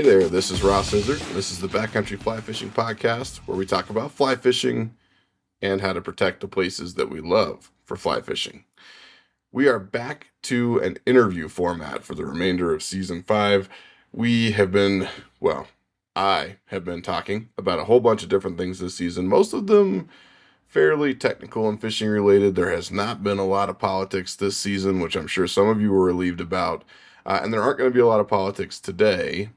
Hey there, this is Ross Izzard. This is the Backcountry Fly Fishing Podcast, where we talk about fly fishing and how to protect the places that we love for fly fishing. We are back to an interview format for the remainder of Season 5. I have been talking about a whole bunch of different things this season, most of them fairly technical and fishing related. There has not been a lot of politics this season, which I'm sure some of you were relieved about, and there aren't going to be a lot of politics today.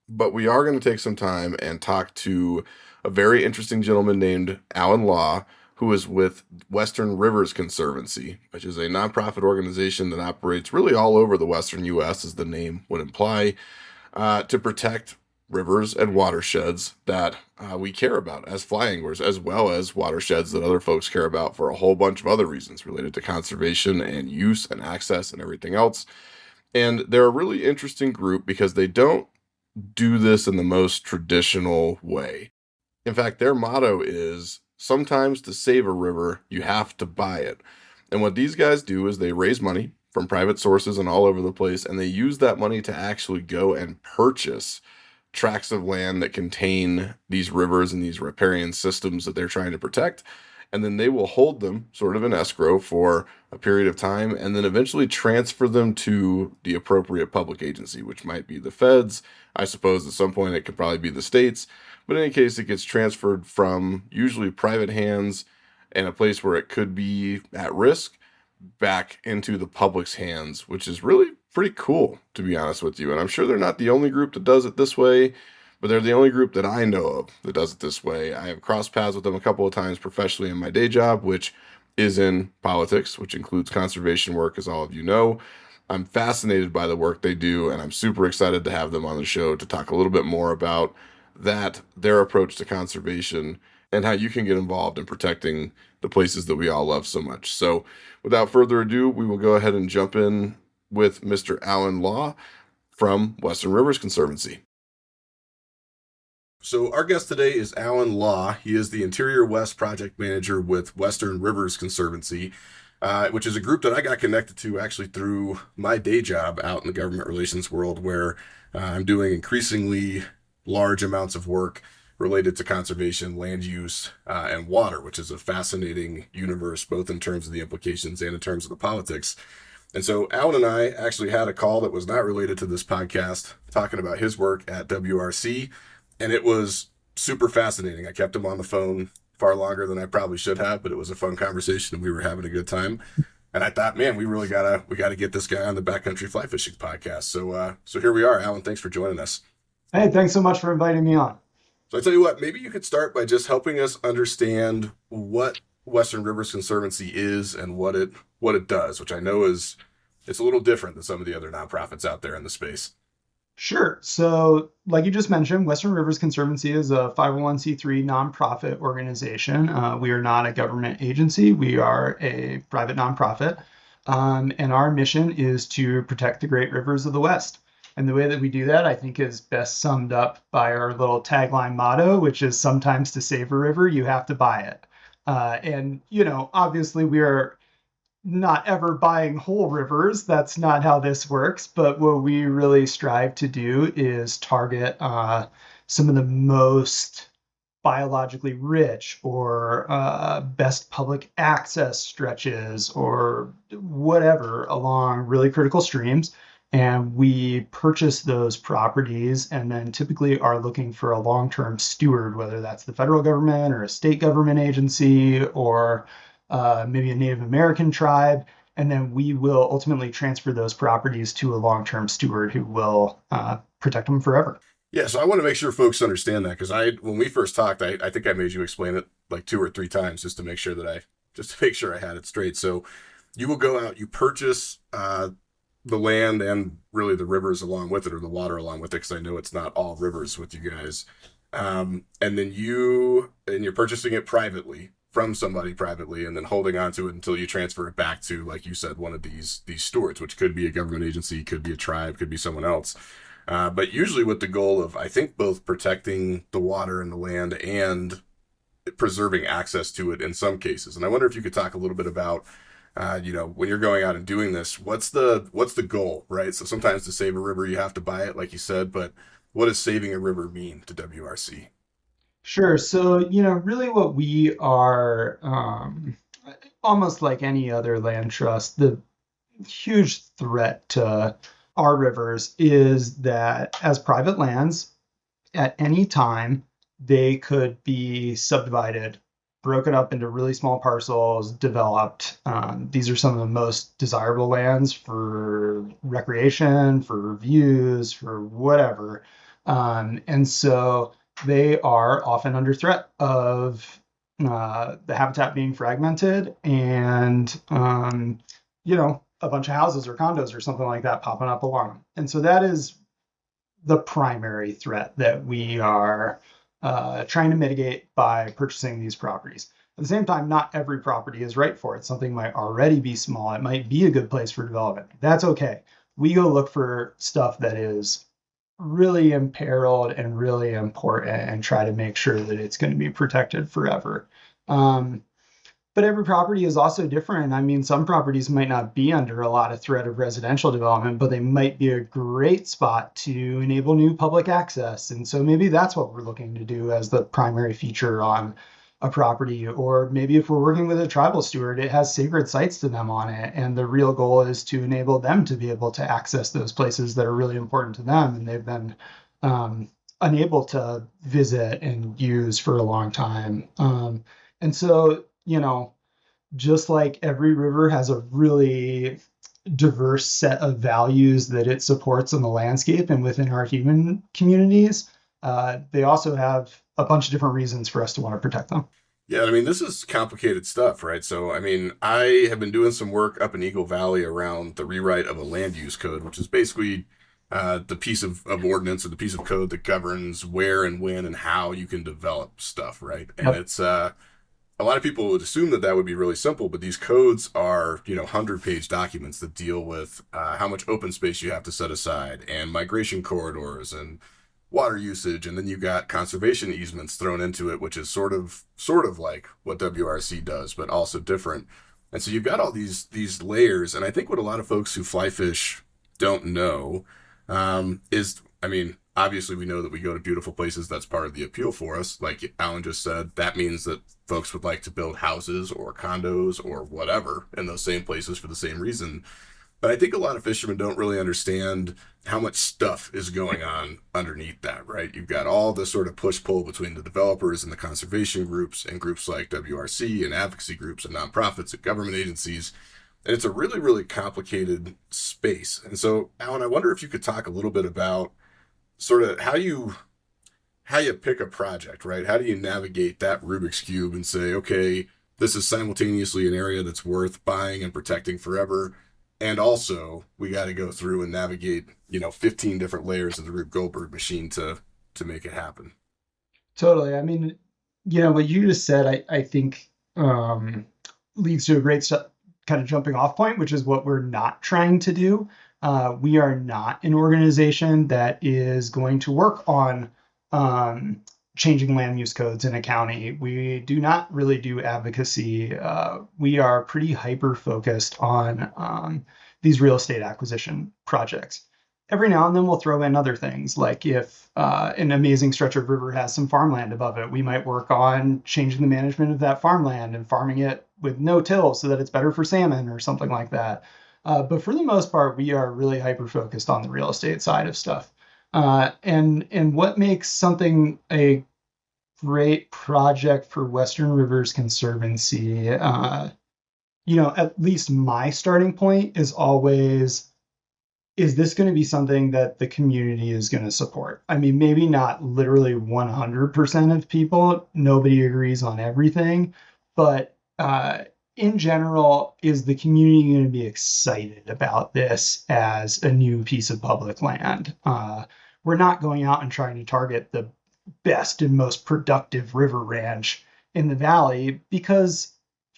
But we are going to take some time and talk to a very interesting gentleman named Alan Law, who is with Western Rivers Conservancy, which is a nonprofit organization that operates really all over the Western U.S., as the name would imply, to protect rivers and watersheds that we care about as fly anglers, as well as watersheds that other folks care about for a whole bunch of other reasons related to conservation and use and access and everything else. And they're a really interesting group because they don't do this in the most traditional way. In fact, their motto is, sometimes to save a river, you have to buy it. And what these guys do is they raise money from private sources and all over the place, and they use that money to actually go and purchase tracts of land that contain these rivers and these riparian systems that they're trying to protect. And then they will hold them sort of in escrow for a period of time and then eventually transfer them to the appropriate public agency, which might be the feds. I suppose at some point it could probably be the states. But in any case, it gets transferred from usually private hands and a place where it could be at risk back into the public's hands, which is really pretty cool, to be honest with you. And I'm sure they're not the only group that does it this way, but they're the only group that I know of that does it this way. I have crossed paths with them a couple of times professionally in my day job, which is in politics, which includes conservation work, as all of you know. I'm fascinated by the work they do, and I'm super excited to have them on the show to talk a little bit more about that, their approach to conservation, and how you can get involved in protecting the places that we all love so much. So without further ado, we will go ahead and jump in with Mr. Alan Law from Western Rivers Conservancy. So our guest today is Alan Law. He is the Interior West Project Manager with Western Rivers Conservancy, which is a group that I got connected to actually through my day job out in the government relations world, where I'm doing increasingly large amounts of work related to conservation, land use, and water, which is a fascinating universe, both in terms of the implications and in terms of the politics. And so Alan and I actually had a call that was not related to this podcast, talking about his work at WRC. And it was super fascinating. I kept him on the phone far longer than I probably should have, but it was a fun conversation and we were having a good time. And I thought, man, we gotta get this guy on the Backcountry Fly Fishing Podcast. So here we are. Alan, thanks for joining us. Hey, thanks so much for inviting me on. So I tell you what, maybe you could start by just helping us understand what Western Rivers Conservancy is and what it does, which I know it's a little different than some of the other nonprofits out there in the space. Sure. So like you just mentioned, Western Rivers Conservancy is a 501c3 nonprofit organization. We are not a government agency. We are a private nonprofit. And our mission is to protect the great rivers of the West. And the way that we do that, I think, is best summed up by our little tagline motto, which is, sometimes to save a river, you have to buy it. And, obviously we are not ever buying whole rivers. That's not how this works. But what we really strive to do is target some of the most biologically rich or best public access stretches or whatever along really critical streams. And we purchase those properties and then typically are looking for a long-term steward, whether that's the federal government or a state government agency or maybe a Native American tribe, and then we will ultimately transfer those properties to a long-term steward who will protect them forever. Yeah, so I want to make sure folks understand that, because when we first talked, I think I made you explain it like 2 or 3 times just to make sure I had it straight. So you will go out, you purchase the land and really the rivers along with it, or the water along with it, because I know it's not all rivers with you guys, and then you're purchasing it privately from somebody privately, and then holding on to it until you transfer it back to, like you said, one of these stewards, which could be a government agency, could be a tribe, could be someone else. But usually with the goal of, I think, both protecting the water and the land and preserving access to it in some cases. And I wonder if you could talk a little bit about, when you're going out and doing this, what's the goal, right? So sometimes to save a river, you have to buy it, like you said, but what does saving a river mean to WRC? Sure. So, really what we are, almost like any other land trust, the huge threat to our rivers is that as private lands, at any time, they could be subdivided, broken up into really small parcels, developed. These are some of the most desirable lands for recreation, for views, for whatever. And so they are often under threat of the habitat being fragmented and, a bunch of houses or condos or something like that popping up along them. And so that is the primary threat that we are trying to mitigate by purchasing these properties. At the same time, not every property is right for it. Something might already be small. It might be a good place for development. That's okay. We go look for stuff that is really imperiled and really important and try to make sure that it's going to be protected forever. Um, but every property is also different. I mean, some properties might not be under a lot of threat of residential development, but they might be a great spot to enable new public access. And so maybe that's what we're looking to do as the primary feature on a property. Or maybe if we're working with a tribal steward, it has sacred sites to them on it. And the real goal is to enable them to be able to access those places that are really important to them. And they've been unable to visit and use for a long time. And so, just like every river has a really diverse set of values that it supports in the landscape and within our human communities, they also have a bunch of different reasons for us to want to protect them. Yeah, I mean, this is complicated stuff, right? So, I mean, I have been doing some work up in Eagle Valley around the rewrite of a land use code, which is basically the piece of ordinance or the piece of code that governs where and when and how you can develop stuff, right? And Yep. it's a lot of people would assume that that would be really simple, but these codes are, 100-page documents that deal with how much open space you have to set aside and migration corridors and water usage, and then you got conservation easements thrown into it, which is sort of like what WRC does, but also different. And so you've got all these layers, and I think what a lot of folks who fly fish don't know is, I mean, obviously we know that we go to beautiful places. That's part of the appeal for us. Like Alan just said, that means that folks would like to build houses or condos or whatever in those same places for the same reason. But I think a lot of fishermen don't really understand how much stuff is going on underneath that, right? You've got all the sort of push pull between the developers and the conservation groups and groups like WRC and advocacy groups and nonprofits and government agencies. And it's a really, really complicated space. And so, Alan, I wonder if you could talk a little bit about sort of how you pick a project, right? How do you navigate that Rubik's cube and say, okay, this is simultaneously an area that's worth buying and protecting forever, and also we got to go through and navigate, 15 different layers of the Rube Goldberg machine to make it happen. Totally. I mean, what you just said, I think leads to a great kind of jumping off point, which is what we're not trying to do. We are not an organization that is going to work on changing land use codes in a county. We do not really do advocacy. We are pretty hyper focused on these real estate acquisition projects. Every now and then we'll throw in other things, like if an amazing stretch of river has some farmland above it, we might work on changing the management of that farmland and farming it with no till so that it's better for salmon or something like that. But for the most part, we are really hyper focused on the real estate side of stuff. And what makes something a great project for Western Rivers Conservancy, at least my starting point is always, is this going to be something that the community is going to support? I mean, maybe not literally 100% of people, nobody agrees on everything, but in general, is the community going to be excited about this as a new piece of public land? We're not going out and trying to target the best and most productive river ranch in the valley because,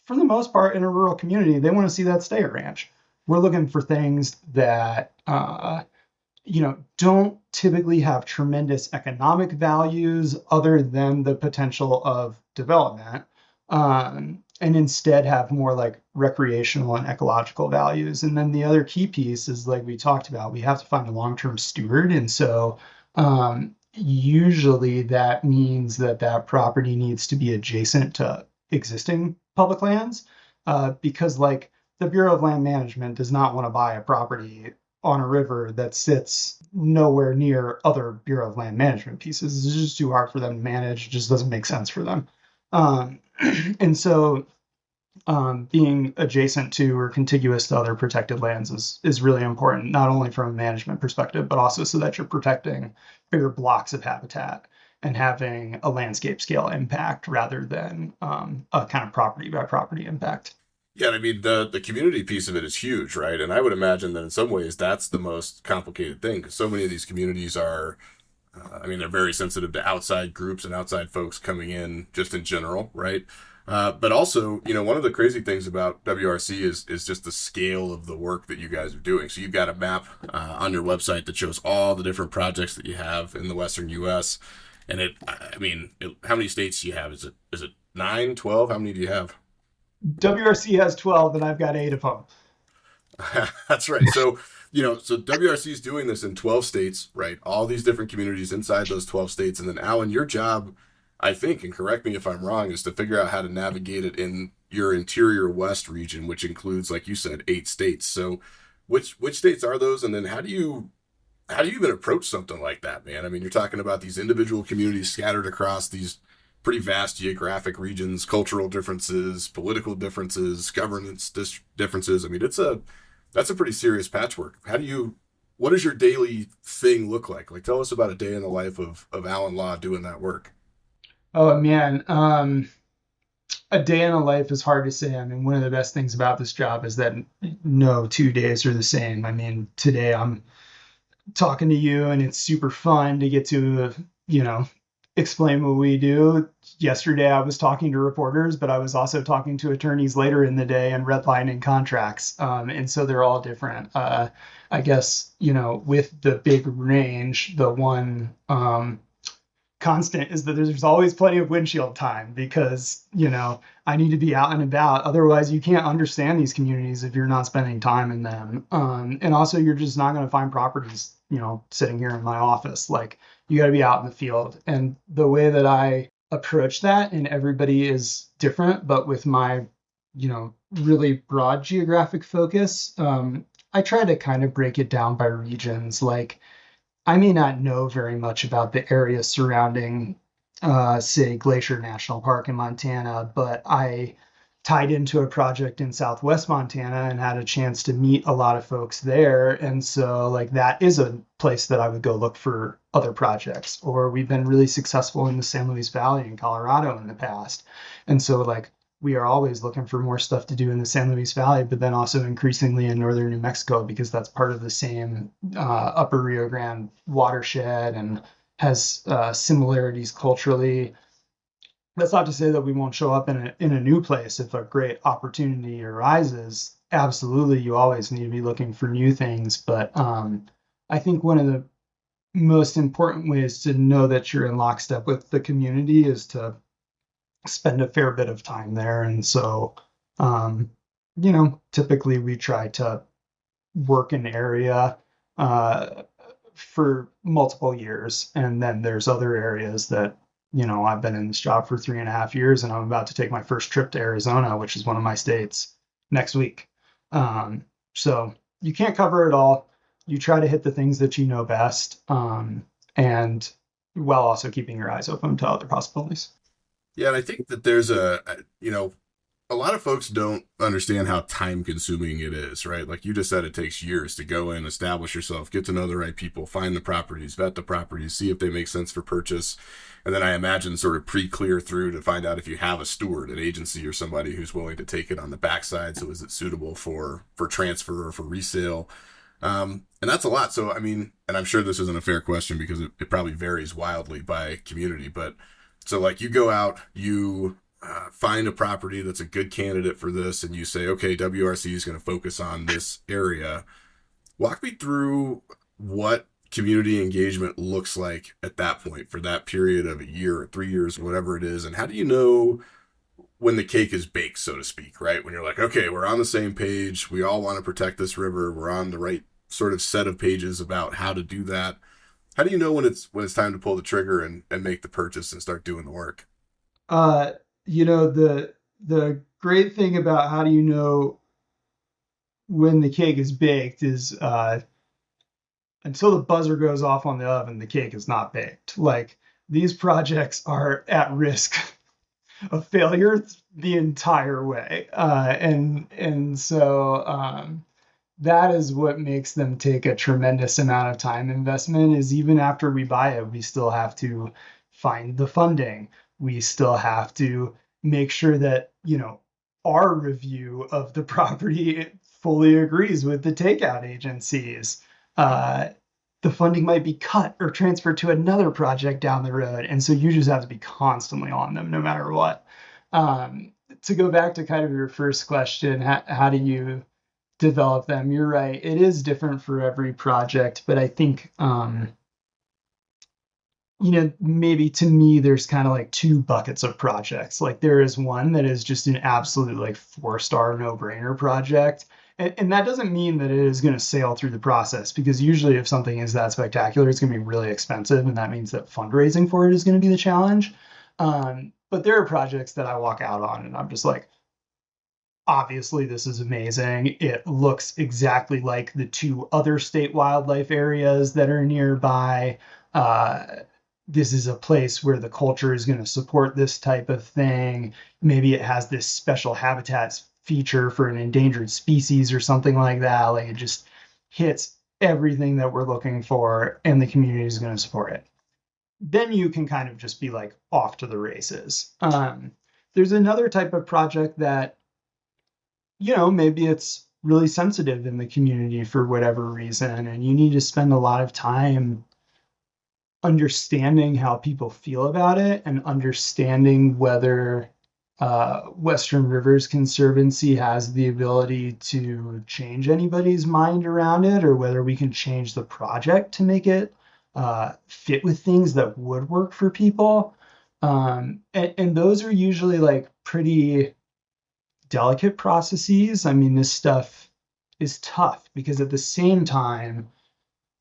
for the most part, in a rural community, they want to see that stay a ranch. We're looking for things that don't typically have tremendous economic values other than the potential of development, and instead have more like recreational and ecological values. And then the other key piece is, like we talked about, we have to find a long-term steward. And so Usually that means that that property needs to be adjacent to existing public lands, because like the Bureau of Land Management does not want to buy a property on a river that sits nowhere near other Bureau of Land Management pieces. It's just too hard for them to manage. It just doesn't make sense for them. Um, and so being adjacent to or contiguous to other protected lands is really important, not only from a management perspective, but also so that you're protecting bigger blocks of habitat and having a landscape scale impact rather than a kind of property by property impact. Yeah, I mean the community piece of it is huge, right? And I would imagine that in some ways that's the most complicated thing because so many of these communities are, I mean, they're very sensitive to outside groups and outside folks coming in just in general, right? But also, you know, one of the crazy things about WRC is just the scale of the work that you guys are doing. So you've got a map on your website that shows all the different projects that you have in the Western U.S. And how many states do you have? Is it 9, 12? How many do you have? WRC has 12, and I've got 8 of them. That's right. So, you know, so WRC is doing this in 12 states, right? All these different communities inside those 12 states. And then, Alan, your job, I think, and correct me if I'm wrong, is to figure out how to navigate it in your interior West region, which includes, like you said, 8 states. So, which states are those? And then how do you even approach something like that, man? I mean, you're talking about these individual communities scattered across these pretty vast geographic regions, cultural differences, political differences, governance differences. I mean, that's a pretty serious patchwork. What does your daily thing look like? Like, tell us about a day in the life of Alan Law doing that work. Oh man, a day in a life is hard to say. I mean, one of the best things about this job is that no 2 days are the same. I mean, today I'm talking to you and it's super fun to get to, you know, explain what we do. Yesterday I was talking to reporters, but I was also talking to attorneys later in the day and redlining contracts. And so they're all different. I guess, you know, with the big range, the one constant is that there's always plenty of windshield time because, you know, I need to be out and about. Otherwise, you can't understand these communities if you're not spending time in them. And also, you're just not going to find properties, you know, sitting here in my office. Like, you got to be out in the field. And the way that I approach that, and everybody is different, but with my, you know, really broad geographic focus, I try to kind of break it down by regions. Like, I may not know very much about the area surrounding, say, Glacier National Park in Montana, but I tied into a project in Southwest Montana and had a chance to meet a lot of folks there. And so, like, that is a place that I would go look for other projects. Or we've been really successful in the San Luis Valley in Colorado in the past. And so, like, we are always looking for more stuff to do in the San Luis Valley, but then also increasingly in northern New Mexico because that's part of the same Upper Rio Grande watershed and has similarities culturally. That's not to say that we won't show up in a new place if a great opportunity arises. Absolutely, you always need to be looking for new things, but I think one of the most important ways to know that you're in lockstep with the community is to spend a fair bit of time there. And so, um, you know, typically we try to work an area uh, for multiple years. And then there's other areas that, you know, I've been in this job for 3.5 years and I'm about to take my first trip to Arizona, which is one of my states, next week. So you can't cover it all. You try to hit the things that you know best, and while also keeping your eyes open to other possibilities. Yeah, and I think that you know, a lot of folks don't understand how time consuming it is, right? Like you just said, it takes years to go in, establish yourself, get to know the right people, find the properties, vet the properties, see if they make sense for purchase. And then I imagine sort of pre-clear through to find out if you have a steward, an agency or somebody who's willing to take it on the backside. So is it suitable for transfer or for resale? And that's a lot. So, I mean, and I'm sure this isn't a fair question because it probably varies wildly by community, but so like you go out, you find a property that's a good candidate for this, and you say, okay, WRC is going to focus on this area. Walk me through what community engagement looks like at that point for that period of a year or 3 years, whatever it is. And how do you know when the cake is baked, so to speak, right? When you're like, okay, we're on the same page. We all want to protect this river. We're on the right sort of set of pages about how to do that. How do you know when it's time to pull the trigger and make the purchase and start doing the work? Uh, the great thing about how do you know when the cake is baked is until the buzzer goes off on the oven, the cake is not baked. Like these projects are at risk of failure the entire way, and so that is what makes them take a tremendous amount of time investment. Is even after we buy it, we still have to find the funding. We still have to make sure that our review of the property fully agrees with the takeout agencies. Uh, the funding might be cut or transferred to another project down the road. And so you just have to be constantly on them no matter what. To go back to kind of your first question, how do you develop them? You're right. It is different for every project, but I think, maybe to me, there's kind of like two buckets of projects. Like there is one that is just an absolute like 4-star no-brainer project. And that doesn't mean that it is going to sail through the process because usually if something is that spectacular, it's going to be really expensive. And that means that fundraising for it is going to be the challenge. But there are projects that I walk out on and I'm just like, obviously this is amazing. It looks exactly like the two other state wildlife areas that are nearby. Uh, this is a place where the culture is going to support this type of thing. Maybe it has this special habitat feature for an endangered species or something like that. Like it just hits everything that we're looking for, and the community is going to support it. Then you can kind of just be like off to the races. There's another type of project that maybe it's really sensitive in the community for whatever reason, and you need to spend a lot of time understanding how people feel about it and understanding whether Western Rivers Conservancy has the ability to change anybody's mind around it, or whether we can change the project to make it fit with things that would work for people. And those are usually like pretty delicate processes. I mean, this stuff is tough because at the same time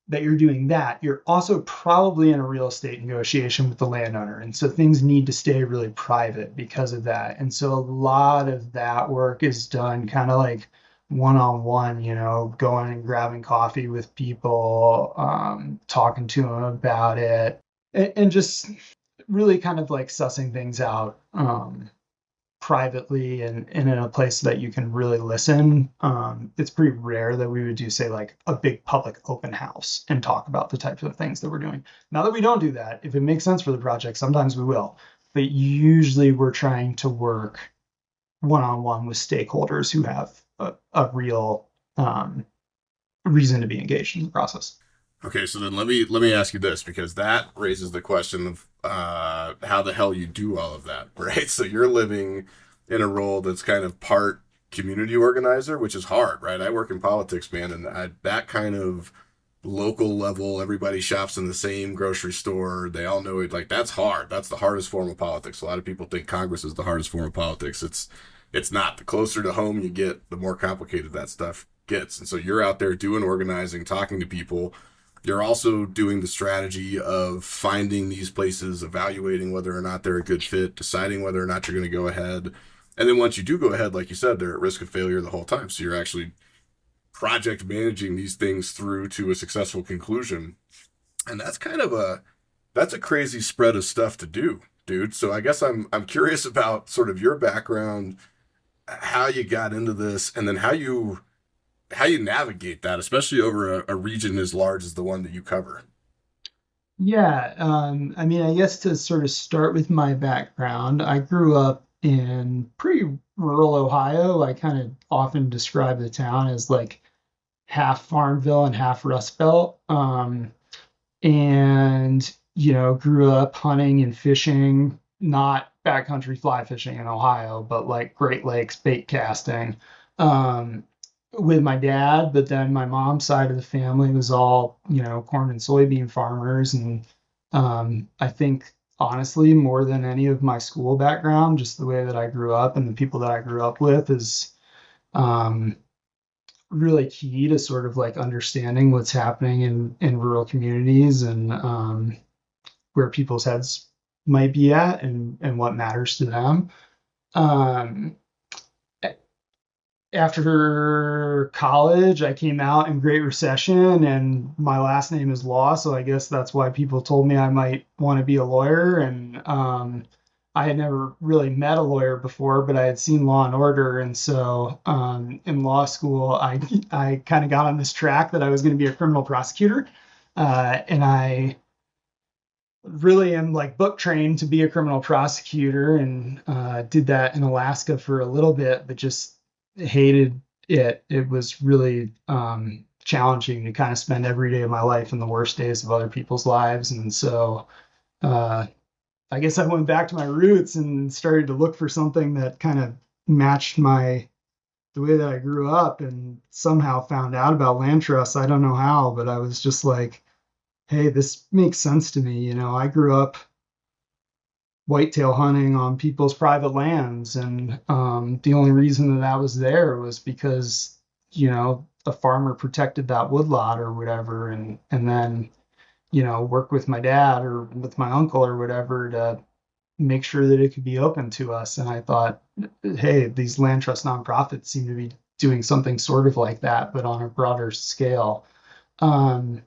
that you're doing that, you're also probably in a real estate negotiation with the landowner. And so things need to stay really private because of that. And so a lot of that work is done kind of like one-on-one, going and grabbing coffee with people, talking to them about it, and just really kind of like sussing things out. Privately and in a place that you can really listen. It's pretty rare that we would do, say, like a big public open house and talk about the types of things that we're doing. Now that we don't do that, if it makes sense for the project, sometimes we will. But usually we're trying to work one-on-one with stakeholders who have a real reason to be engaged in the process. Okay, so then let me ask you this because that raises the question of how the hell you do all of that, right? So you're living in a role that's kind of part community organizer, which is hard, right? I work in politics, man, and that kind of local level, everybody shops in the same grocery store, they all know it. Like that's hard. That's the hardest form of politics. A lot of people think Congress is the hardest form of politics. It's not. The closer to home you get, the more complicated that stuff gets. And so you're out there doing organizing, talking to people. You're also doing the strategy of finding these places, evaluating whether or not they're a good fit, deciding whether or not you're going to go ahead. And then once you do go ahead, like you said, they're at risk of failure the whole time. So you're actually project managing these things through to a successful conclusion. And that's a crazy spread of stuff to do, dude. So I guess I'm curious about sort of your background, how you got into this, and then how you navigate that, especially over a region as large as the one that you cover. Yeah, I mean, I guess to sort of start with my background, I grew up in pretty rural Ohio. I kind of often describe the town as like half Farmville and half Rust Belt. And grew up hunting and fishing, not backcountry fly fishing in Ohio, but like Great Lakes bait casting, um, with my dad. But then my mom's side of the family was all corn and soybean farmers, and I think honestly more than any of my school background, just the way that I grew up and the people that I grew up with is um, really key to sort of like understanding what's happening in rural communities and where people's heads might be at and what matters to them. Um, After college, I came out in Great Recession, and my last name is Law, so I guess that's why people told me I might want to be a lawyer. And I had never really met a lawyer before, but I had seen Law and Order, and so in law school, I kind of got on this track that I was going to be a criminal prosecutor, and I really am like book trained to be a criminal prosecutor, and did that in Alaska for a little bit, but just hated it. It was really challenging to kind of spend every day of my life in the worst days of other people's lives. And so uh, I guess I went back to my roots and started to look for something that kind of matched the way that I grew up, and somehow found out about land trusts. I don't know how, but I was just like, hey, this makes sense to me. I grew up whitetail hunting on people's private lands, and the only reason that I was there was because a farmer protected that woodlot or whatever, and then work with my dad or with my uncle or whatever to make sure that it could be open to us. And I thought, hey, these land trust nonprofits seem to be doing something sort of like that, but on a broader scale. Um,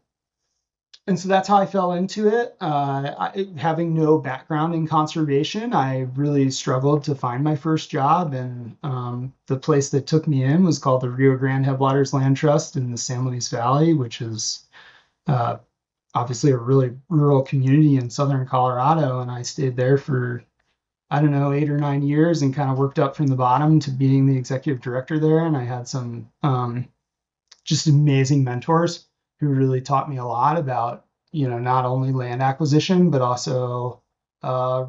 and so that's how I fell into it. Having no background in conservation, I really struggled to find my first job. And the place that took me in was called the Rio Grande Headwaters Land Trust in the San Luis Valley, which is uh, obviously a really rural community in southern Colorado. And I stayed there for, I don't know, 8 or 9 years, and kind of worked up from the bottom to being the executive director there. And I had some just amazing mentors who really taught me a lot about, not only land acquisition, but also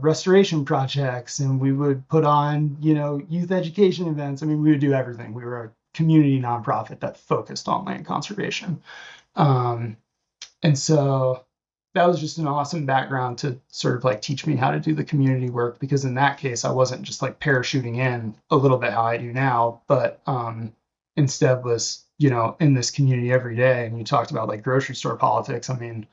restoration projects. And we would put on, youth education events. I mean, we would do everything. We were a community nonprofit that focused on land conservation. Um, and so that was just an awesome background to sort of like teach me how to do the community work, because in that case, I wasn't just like parachuting in a little bit how I do now, but instead was, in this community every day. And you talked about like grocery store politics. I mean,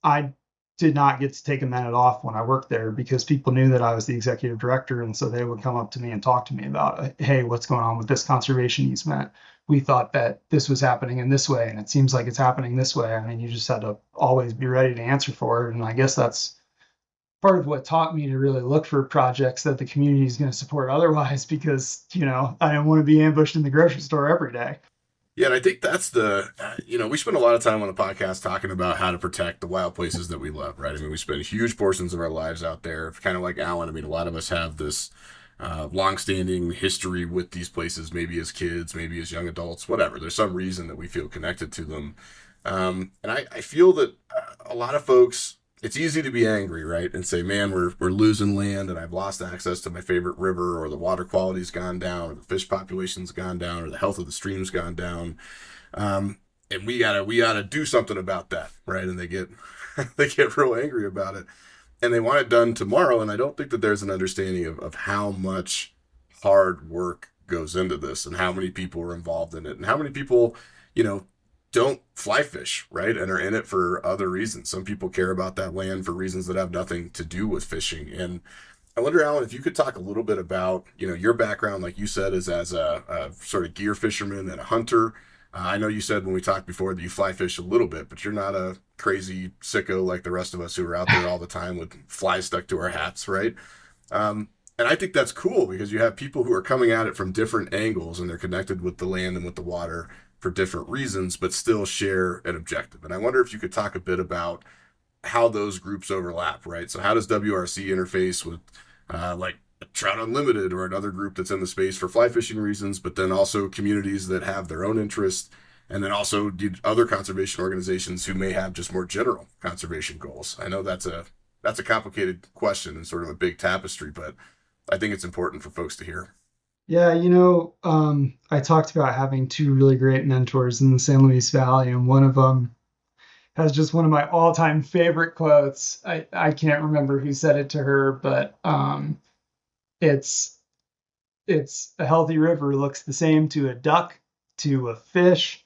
I did not get to take a minute off when I worked there, because people knew that I was the executive director. And so they would come up to me and talk to me about, hey, what's going on with this conservation easement? We thought that this was happening in this way, and it seems like it's happening this way. I mean, you just had to always be ready to answer for it. And I guess that's part of what taught me to really look for projects that the community is going to support otherwise, because, I didn't want to be ambushed in the grocery store every day. Yeah, and I think that's we spend a lot of time on the podcast talking about how to protect the wild places that we love, right? I mean, we spend huge portions of our lives out there, kind of like Alan. I mean, a lot of us have this longstanding history with these places, maybe as kids, maybe as young adults, whatever. There's some reason that we feel connected to them. And I feel that a lot of folks, it's easy to be angry, right? And say, man, we're losing land, and I've lost access to my favorite river, or the water quality's gone down, or the fish population's gone down, or the health of the stream's gone down. And we gotta do something about that, right? And they get they get real angry about it, and they want it done tomorrow. And I don't think that there's an understanding of how much hard work goes into this, and how many people are involved in it, and how many people, you know, don't fly fish, right? And are in it for other reasons. Some people care about that land for reasons that have nothing to do with fishing. And I wonder, Alan, if you could talk a little bit about, your background, like you said, is as a sort of gear fisherman and a hunter. I know you said when we talked before that you fly fish a little bit, but you're not a crazy sicko like the rest of us who are out there all the time with flies stuck to our hats, right? And I think that's cool, because you have people who are coming at it from different angles, and they're connected with the land and with the water for different reasons, but still share an objective. And I wonder if you could talk a bit about how those groups overlap, right? So how does WRC interface with like Trout Unlimited, or another group that's in the space for fly fishing reasons, but then also communities that have their own interests, and then also other conservation organizations who may have just more general conservation goals? I know that's a complicated question and sort of a big tapestry, but I think it's important for folks to hear. Yeah, I talked about having two really great mentors in the San Luis Valley, and one of them has just one of my all-time favorite quotes. I can't remember who said it to her, but it's it's a healthy river looks the same to a duck to a fish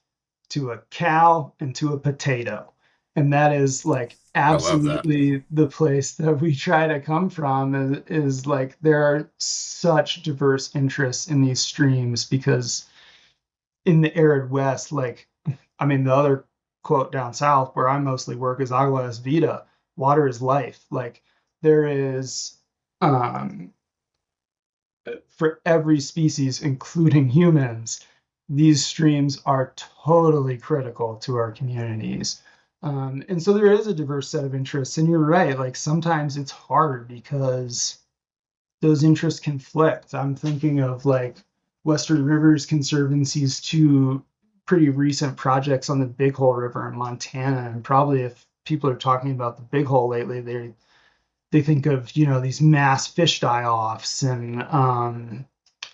to a cow and to a potato. And that is like I love that. absolutely the place that we try to come from is like there are such diverse interests in these streams because in the arid West, like, I mean, the other quote down south where I mostly work is agua es vida, water is life. Like, there is, um, for every species, including humans, these streams are totally critical to our communities. And so there is a diverse set of interests. And you're right, like, sometimes it's hard because those interests conflict. I'm thinking of like Western Rivers Conservancy's two pretty recent projects on the Big Hole River in Montana. And probably if people are talking about the Big Hole lately, they think of, you know, these mass fish die-offs and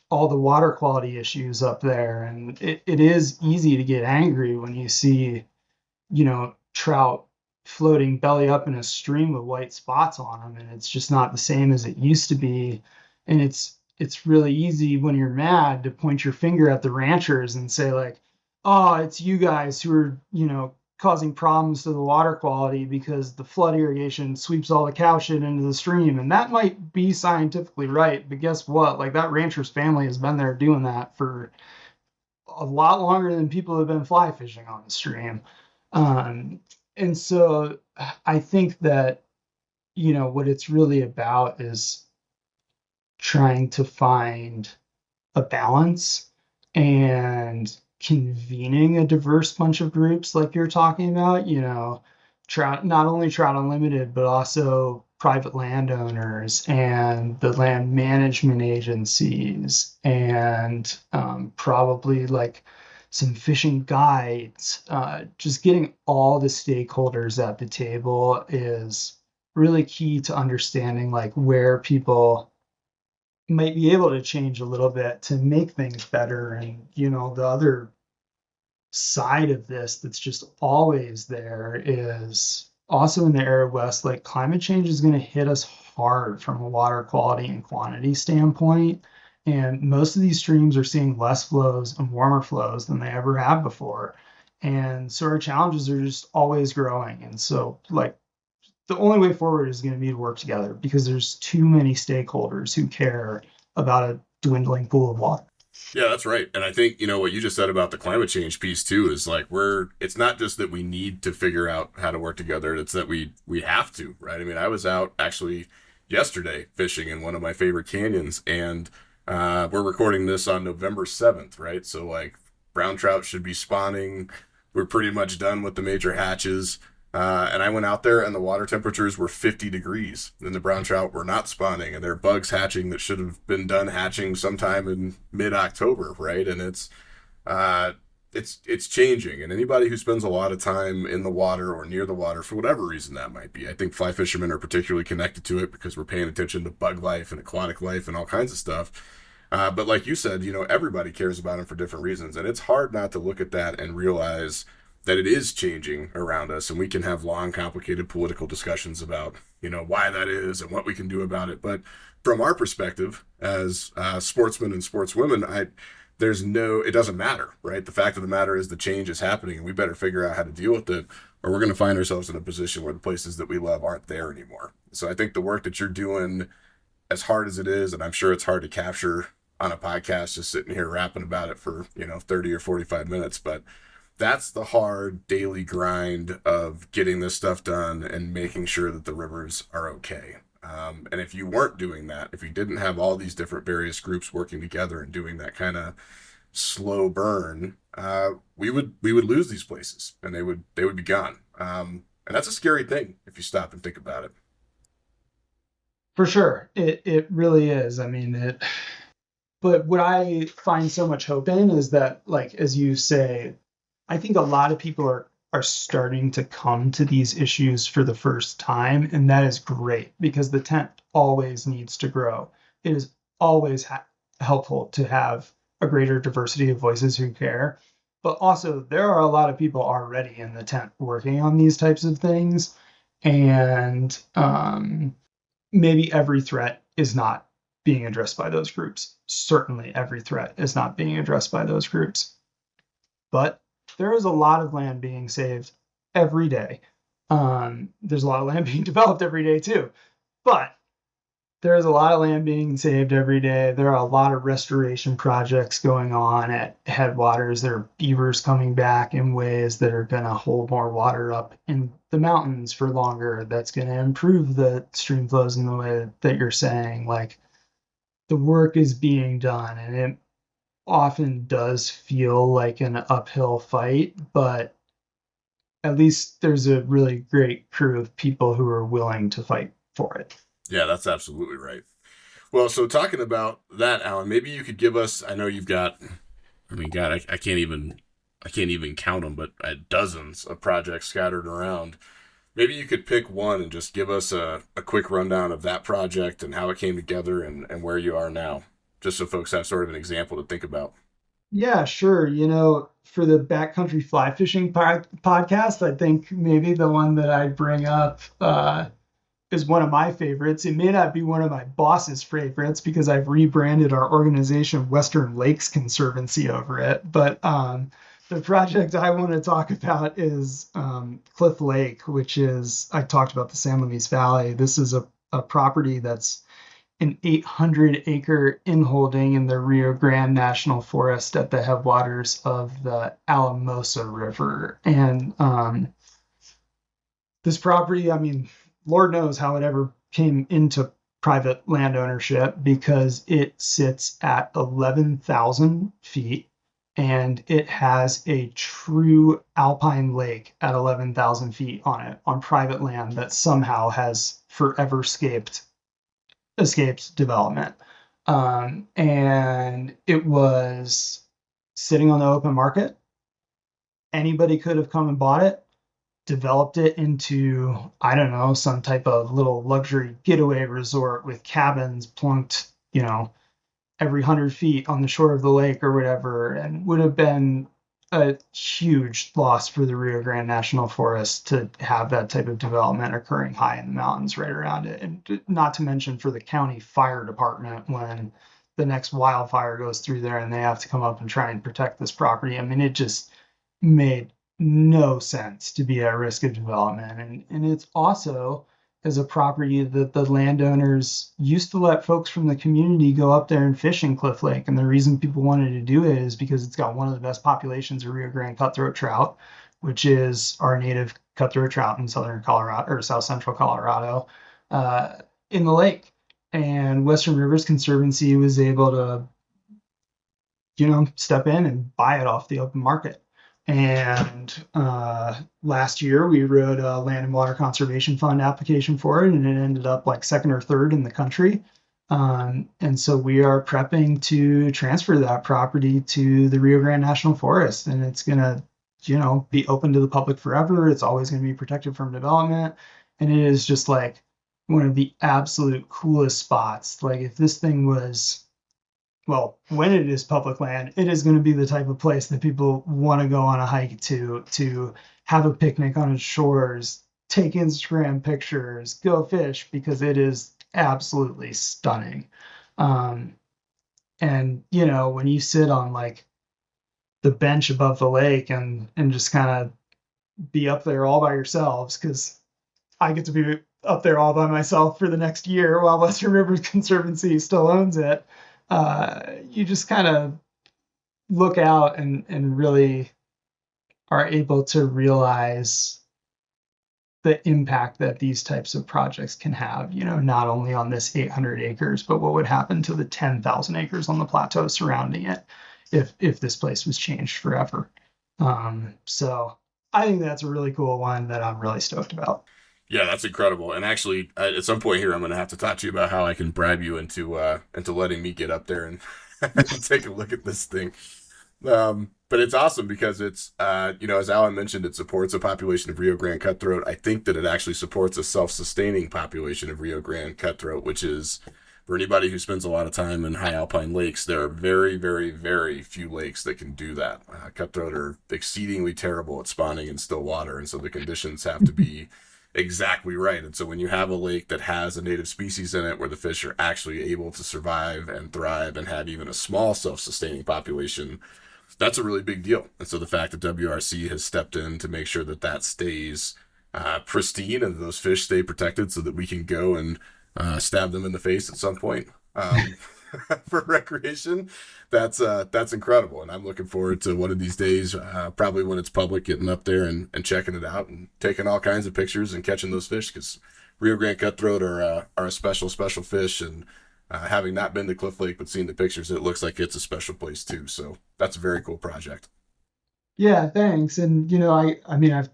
all the water quality issues up there. And it is easy to get angry when you see, you know, trout floating belly up in a stream with white spots on them, and it's just not the same as it used to be. And it's really easy when you're mad to point your finger at the ranchers and say like, oh, it's you guys who are, you know, causing problems to the water quality because the flood irrigation sweeps all the cow shit into the stream. And that might be scientifically right, but guess what, like that rancher's family has been there doing that for a lot longer than people have been fly fishing on the stream. Um, and so I think that, you know, what it's really about is trying to find a balance and convening a diverse bunch of groups like you're talking about, you know, trout, not only Trout Unlimited, but also private landowners and the land management agencies and probably like some fishing guides. Just getting all the stakeholders at the table is really key to understanding like where people might be able to change a little bit to make things better. And, you know, the other side of this that's just always there is also in the arid West, like climate change is going to hit us hard from a water quality and quantity standpoint. And most of these streams are seeing less flows and warmer flows than they ever have before. And so our challenges are just always growing. And so, like, the only way forward is going to be to work together because there's too many stakeholders who care about a dwindling pool of water. Yeah, that's right. And I think, you know, what you just said about the climate change piece too is like it's not just that we need to figure out how to work together, it's that we have to, right? I mean, I was out actually yesterday fishing in one of my favorite canyons and we're recording this on November 7th, right? So like brown trout should be spawning. We're pretty much done with the major hatches. And I went out there and the water temperatures were 50 degrees and the brown trout were not spawning and there are bugs hatching that should have been done hatching sometime in mid-October, right? And uh, it's changing. And anybody who spends a lot of time in the water or near the water, for whatever reason that might be, I think fly fishermen are particularly connected to it because we're paying attention to bug life and aquatic life and all kinds of stuff. But like you said, you know, everybody cares about them for different reasons. And it's hard not to look at that and realize that it is changing around us. And we can have long, complicated political discussions about, you know, why that is and what we can do about it. But from our perspective as sportsmen and sportswomen, it doesn't matter, right? The fact of the matter is the change is happening and we better figure out how to deal with it or we're going to find ourselves in a position where the places that we love aren't there anymore. So I think the work that you're doing, as hard as it is, and I'm sure it's hard to capture on a podcast just sitting here rapping about it for, you know, 30 or 45 minutes, but that's the hard daily grind of getting this stuff done and making sure that the rivers are okay. And if you weren't doing that, if you didn't have all these different various groups working together and doing that kind of slow burn, we would lose these places and they would be gone. And that's a scary thing if you stop and think about it. For sure. It really is. I mean, it, but what I find so much hope in is that, like, as you say, I think a lot of people are starting to come to these issues for the first time, and that is great because the tent always needs to grow. It is always helpful to have a greater diversity of voices who care, but also there are a lot of people already in the tent working on these types of things, and maybe every threat is not being addressed by those groups. Certainly, every threat is not being addressed by those groups. but there is a lot of land being saved every day. There's a lot of land being developed every day too, but there's a lot of land being saved every day. There are a lot of restoration projects going on at headwaters. There are beavers coming back in ways that are going to hold more water up in the mountains for longer. That's going to improve the stream flows in the way that you're saying. Like, the work is being done, and it often does feel like an uphill fight, but at least there's a really great crew of people who are willing to fight for it. Yeah, that's absolutely right. Well, so talking about that, Alan, maybe you could give us. I know you've got. I mean, God, I can't even count them, but dozens of projects scattered around. Maybe you could pick one and just give us a quick rundown of that project and how it came together and where you are now, just so folks have sort of an example to think about. Yeah, sure. For the backcountry fly fishing podcast, I think maybe the one that I bring up is one of my favorites. It may not be one of my boss's favorites because I've rebranded our organization Western Lakes Conservancy over it. But the project I want to talk about is Cliff Lake, which is, I talked about the San Luis Valley. This is a property that's an 800-acre inholding in the Rio Grande National Forest at the headwaters of the Alamosa River. And this property, I mean, Lord knows how it ever came into private land ownership because it sits at 11,000 feet and it has a true alpine lake at 11,000 feet on it, on private land that somehow has forever escaped development. And it was sitting on the open market. Anybody could have come and bought it, developed it into, I don't know, some type of little luxury getaway resort with cabins plunked, every 100 feet on the shore of the lake or whatever, and would have been a huge loss for the Rio Grande National Forest to have that type of development occurring high in the mountains right around it. And not to mention for the county fire department when the next wildfire goes through there and they have to come up and try and protect this property. I mean, it just made no sense to be at risk of development. And it's also as a property that the landowners used to let folks from the community go up there and fish in Cliff Lake. And the reason people wanted to do it is because it's got one of the best populations of Rio Grande cutthroat trout, which is our native cutthroat trout in southern Colorado or south central Colorado, in the lake. And Western Rivers Conservancy was able to, step in and buy it off the open market. And last year we wrote a Land and Water Conservation Fund application for it, and it ended up like second or third in the country. And so we are prepping to transfer that property to the Rio Grande National Forest, and it's going to, be open to the public forever. It's always going to be protected from development. And it is just like one of the absolute coolest spots. Like if this thing was, well, when it is public land, it is going to be the type of place that people want to go on a hike to have a picnic on its shores, take Instagram pictures, go fish, because it is absolutely stunning. And when you sit on like the bench above the lake and just kind of be up there all by yourselves, because I get to be up there all by myself for the next year while Western Rivers Conservancy still owns it. You just kind of look out and really are able to realize the impact that these types of projects can have, not only on this 800 acres, but what would happen to the 10,000 acres on the plateau surrounding it if this place was changed forever. So I think that's a really cool one that I'm really stoked about. Yeah, that's incredible. And actually, at some point here, I'm going to have to talk to you about how I can bribe you into letting me get up there and take a look at this thing. But it's awesome because it's as Alan mentioned, it supports a population of Rio Grande cutthroat. I think that it actually supports a self-sustaining population of Rio Grande cutthroat, which is for anybody who spends a lot of time in high alpine lakes. There are very, very, very few lakes that can do that. Cutthroat are exceedingly terrible at spawning in still water, and so the conditions have to be exactly right. And so when you have a lake that has a native species in it where the fish are actually able to survive and thrive and have even a small self-sustaining population, That's a really big deal. And so the fact that WRC has stepped in to make sure that that stays pristine and those fish stay protected so that we can go and stab them in the face at some point for recreation, that's incredible. And I'm looking forward to one of these days, probably when it's public, getting up there and checking it out and taking all kinds of pictures and catching those fish, because Rio Grande cutthroat are a special fish. And having not been to Cliff Lake but seeing the pictures, it looks like it's a special place too. So that's a very cool project. Yeah, thanks. And I mean,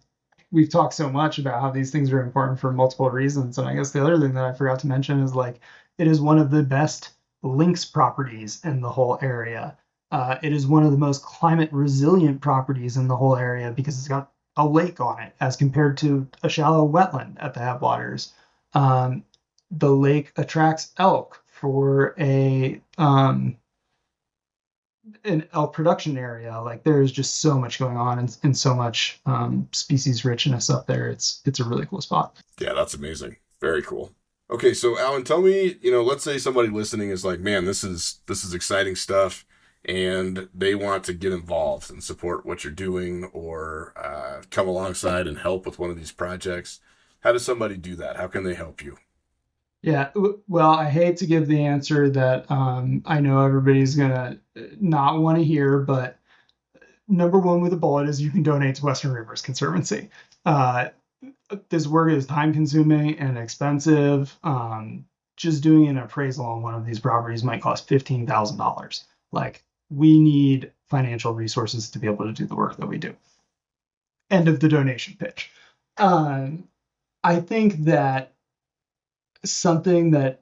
we've talked so much about how these things are important for multiple reasons. And I guess the other thing that I forgot to mention is like it is one of the best lynx properties in the whole area. It is one of the most climate resilient properties in the whole area because it's got a lake on it as compared to a shallow wetland at the headwaters. The lake attracts elk for an elk production area. Like there's just so much going on and so much species richness up there. It's a really cool spot. Yeah, that's amazing. Very cool. Okay, so Alan, tell me, let's say somebody listening is like, man, this is exciting stuff, and they want to get involved and support what you're doing, or come alongside and help with one of these projects. How does somebody do that? How can they help you? Yeah, well, I hate to give the answer that I know everybody's gonna not want to hear, but number one with a bullet is you can donate to Western Rivers Conservancy. Uh, this work is time consuming and expensive. Just doing an appraisal on one of these properties might cost $15,000. Like we need financial resources to be able to do the work that we do. End of the donation pitch. I think that something that,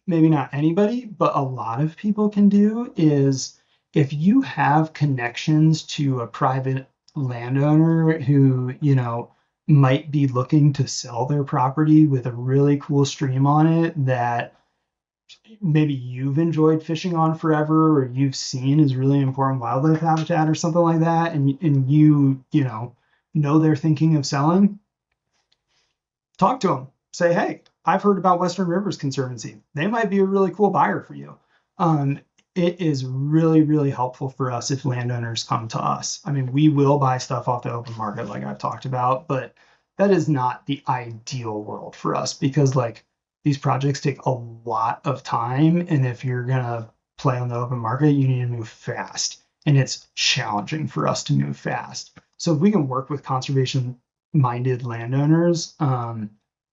maybe not anybody, but a lot of people can do is if you have connections to a private landowner who, might be looking to sell their property with a really cool stream on it that maybe you've enjoyed fishing on forever or you've seen as really important wildlife habitat or something like that, and you know they're thinking of selling, talk to them. Say, hey, I've heard about Western Rivers Conservancy. They might be a really cool buyer for you. It is really, really helpful for us if landowners come to us. I mean, we will buy stuff off the open market, like I've talked about, but that is not the ideal world for us because, like, these projects take a lot of time. And if you're going to play on the open market, you need to move fast. And it's challenging for us to move fast. So if we can work with conservation minded landowners,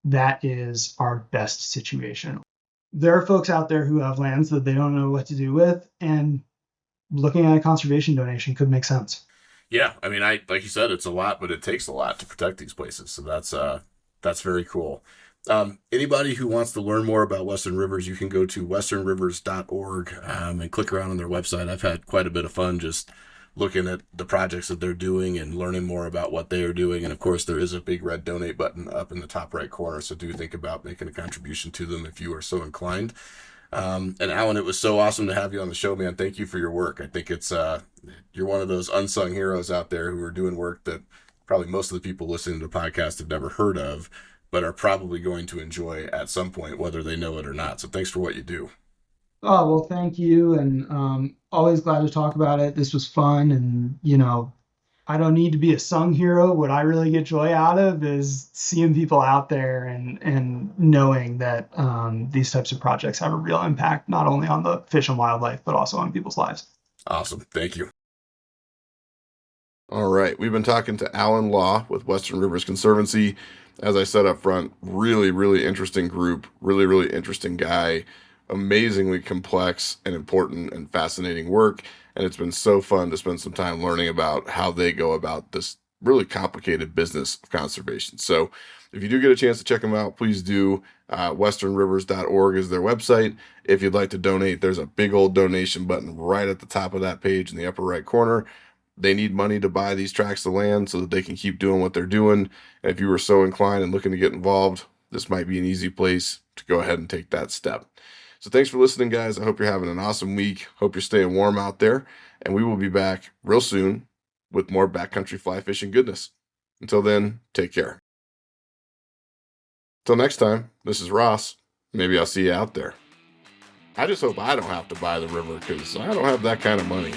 that is our best situation. There are folks out there who have lands that they don't know what to do with, and looking at a conservation donation could make sense. Yeah, I mean, like you said, it's a lot, but it takes a lot to protect these places. So that's very cool. Anybody who wants to learn more about Western Rivers, you can go to westernrivers.org and click around on their website. I've had quite a bit of fun just looking at the projects that they're doing and learning more about what they are doing. And of course, there is a big red donate button up in the top right corner. So do think about making a contribution to them if you are so inclined. And Alan, it was so awesome to have you on the show, man. Thank you for your work. I think it's you're one of those unsung heroes out there who are doing work that probably most of the people listening to the podcast have never heard of, but are probably going to enjoy at some point, whether they know it or not. So thanks for what you do. Oh, well, thank you. And always glad to talk about it. This was fun. And, I don't need to be a sung hero. What I really get joy out of is seeing people out there and knowing that these types of projects have a real impact, not only on the fish and wildlife, but also on people's lives. Awesome. Thank you. All right. We've been talking to Alan Law with Western Rivers Conservancy. As I said up front, really, really interesting group, really, really interesting guy, amazingly complex and important and fascinating work. And it's been so fun to spend some time learning about how they go about this really complicated business of conservation. So if you do get a chance to check them out, please do. Westernrivers.org is their website. If you'd like to donate, there's a big old donation button right at the top of that page in the upper right corner. They need money to buy these tracts of land so that they can keep doing what they're doing. And if you were so inclined and looking to get involved, this might be an easy place to go ahead and take that step. So thanks for listening, guys. I hope you're having an awesome week. Hope you're staying warm out there. And we will be back real soon with more backcountry fly fishing goodness. Until then, take care. Till next time, this is Ross. Maybe I'll see you out there. I just hope I don't have to buy the river because I don't have that kind of money.